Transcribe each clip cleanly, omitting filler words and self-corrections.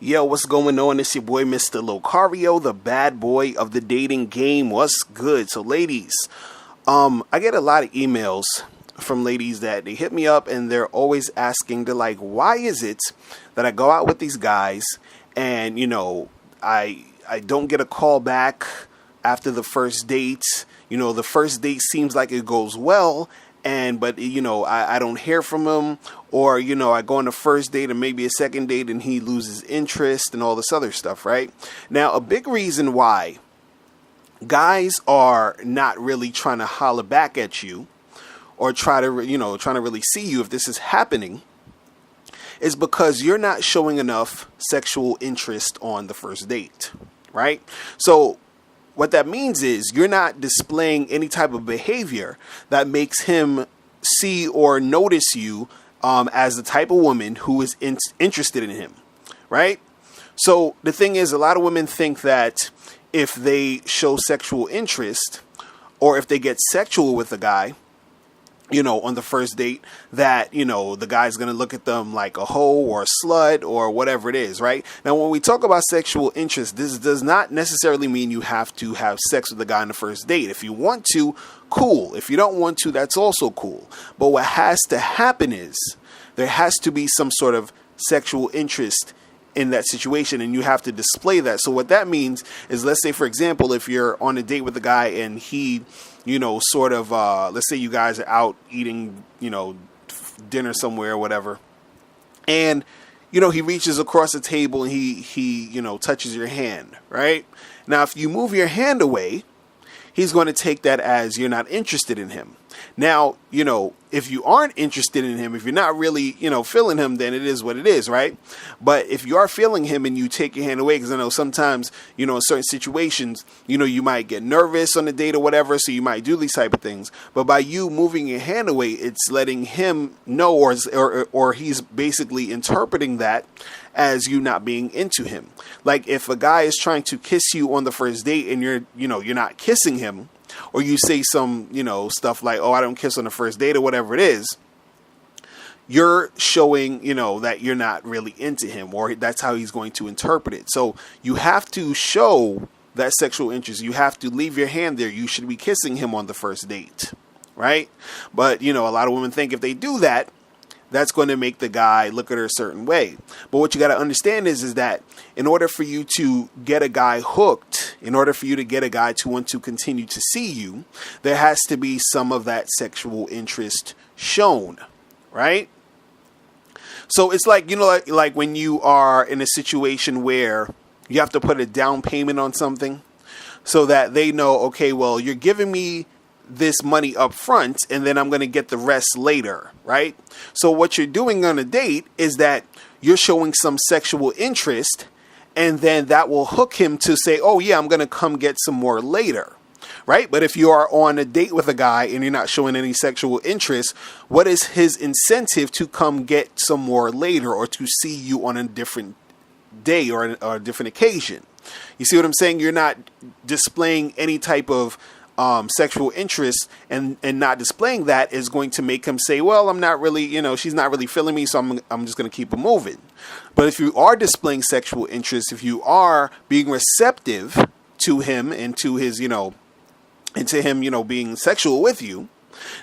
Yo, what's going on? It's your boy, Mr. Locario, the bad boy of the dating game. What's good? So, ladies, I get a lot of emails from ladies that they hit me up and they're always asking, they're like, why is it that I go out with these guys and, I don't get a call back after the first date? The first date seems like it goes well, but I don't hear from him, or I go on the first date and maybe a second date and he loses interest and all this other stuff, right? Now, a big reason why guys are not really trying to holler back at you or trying to really see you if this is happening is because you're not showing enough sexual interest on the first date, right? So what that means is you're not displaying any type of behavior that makes him see or notice you as the type of woman who is interested in him, right? So the thing is, a lot of women think that if they show sexual interest or if they get sexual with a guy, on the first date, that, the guy's going to look at them like a hoe or a slut or whatever it is, right? Now, when we talk about sexual interest, this does not necessarily mean you have to have sex with the guy on the first date. If you want to, cool. If you don't want to, that's also cool. But what has to happen is there has to be some sort of sexual interest in that situation, and you have to display that. So what that means is, let's say, for example, if you're on a date with a guy and he, let's say you guys are out eating, dinner somewhere or whatever, and, he reaches across the table and he touches your hand, right? Now, if you move your hand away, he's going to take that as you're not interested in him. Now, if you aren't interested in him, if you're not really, feeling him, then it is what it is, right? But if you are feeling him and you take your hand away, because I know sometimes, in certain situations, you might get nervous on the date or whatever, so you might do these type of things. But by you moving your hand away, it's letting him know, or he's basically interpreting that as you not being into him. Like if a guy is trying to kiss you on the first date and you're not kissing him, or you say some, stuff like, oh, I don't kiss on the first date or whatever it is, you're showing, that you're not really into him, or that's how he's going to interpret it. So you have to show that sexual interest. You have to leave your hand there. You should be kissing him on the first date, right? But, a lot of women think if they do that, that's going to make the guy look at her a certain way. But what you got to understand is that in order for you to get a guy hooked, in order for you to get a guy to want to continue to see you, there has to be some of that sexual interest shown, right? So it's like, like when you are in a situation where you have to put a down payment on something so that they know, okay, well, you're giving me this money up front and then I'm going to get the rest later, right? So what you're doing on a date is that you're showing some sexual interest, and then that will hook him to say, oh yeah, I'm going to come get some more later, right? But if you are on a date with a guy and you're not showing any sexual interest, what is his incentive to come get some more later, or to see you on a different day or a different occasion? You see what I'm saying? You're not displaying any type of sexual interest, and not displaying that is going to make him say, well, I'm not really, she's not really feeling me, so I'm just going to keep it moving. But if you are displaying sexual interest, if you are being receptive to him and to his, into him, being sexual with you,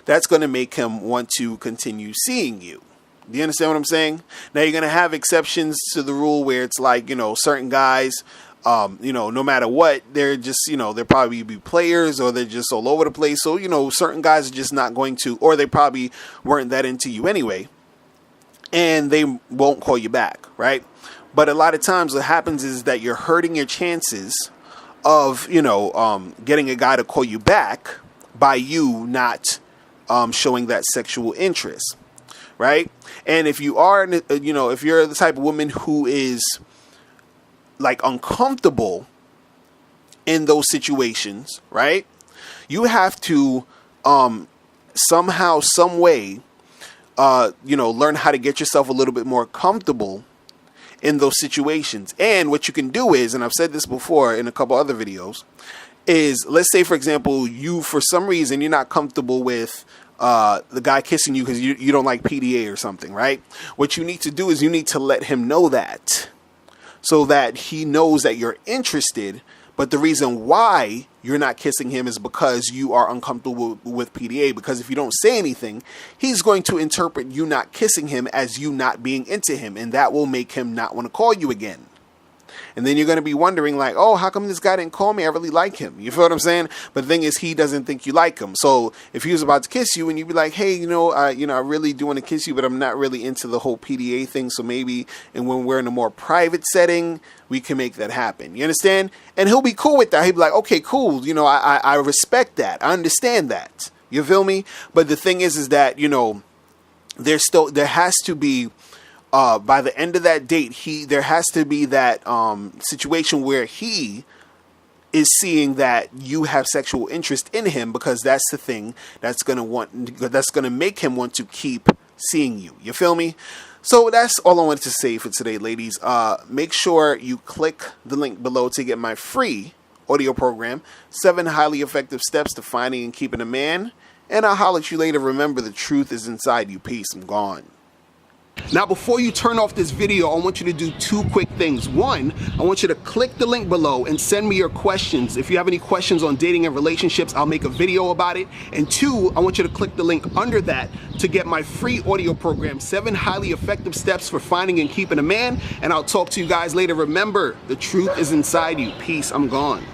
that's going to make him want to continue seeing you. Do you understand what I'm saying? Now, you're going to have exceptions to the rule where it's like, certain guys, no matter what, they're just, they'll probably be players, or they're just all over the place. So, certain guys are just not going to, or they probably weren't that into you anyway, and they won't call you back, right? But a lot of times what happens is that you're hurting your chances of, getting a guy to call you back by you not showing that sexual interest, right? And if you are, if you're the type of woman who is like uncomfortable in those situations, right? You have to somehow, some way, learn how to get yourself a little bit more comfortable in those situations. And what you can do is, and I've said this before in a couple other videos, is, let's say, for example, you, for some reason, you're not comfortable with the guy kissing you because you don't like PDA or something, right? What you need to do is you need to let him know that. so that he knows that you're interested. But the reason why you're not kissing him is because you are uncomfortable with PDA. Because if you don't say anything, he's going to interpret you not kissing him as you not being into him. And that will make him not want to call you again. And then you're going to be wondering like, oh, how come this guy didn't call me? I really like him. You feel what I'm saying? But the thing is, he doesn't think you like him. So if he was about to kiss you and you'd be like, hey, I really do want to kiss you, but I'm not really into the whole PDA thing. So maybe, and when we're in a more private setting, we can make that happen. You understand? And he'll be cool with that. He'll be like, okay, cool. I respect that. I understand that. You feel me? But the thing is that, there has to be, by the end of that date, there has to be that situation where he is seeing that you have sexual interest in him, because that's the thing that's gonna make him want to keep seeing you. You feel me? So that's all I wanted to say for today, ladies. Make sure you click the link below to get my free audio program, 7 highly effective steps to finding and keeping a man. And I'll holler at you later. Remember, the truth is inside you. Peace. I'm gone. Now, before you turn off this video, I want you to do 2 quick things. 1, I want you to click the link below and send me your questions. If you have any questions on dating and relationships, I'll make a video about it. And 2, I want you to click the link under that to get my free audio program, 7 highly effective steps for finding and keeping a man. And I'll talk to you guys later. Remember, the truth is inside you. Peace. I'm gone.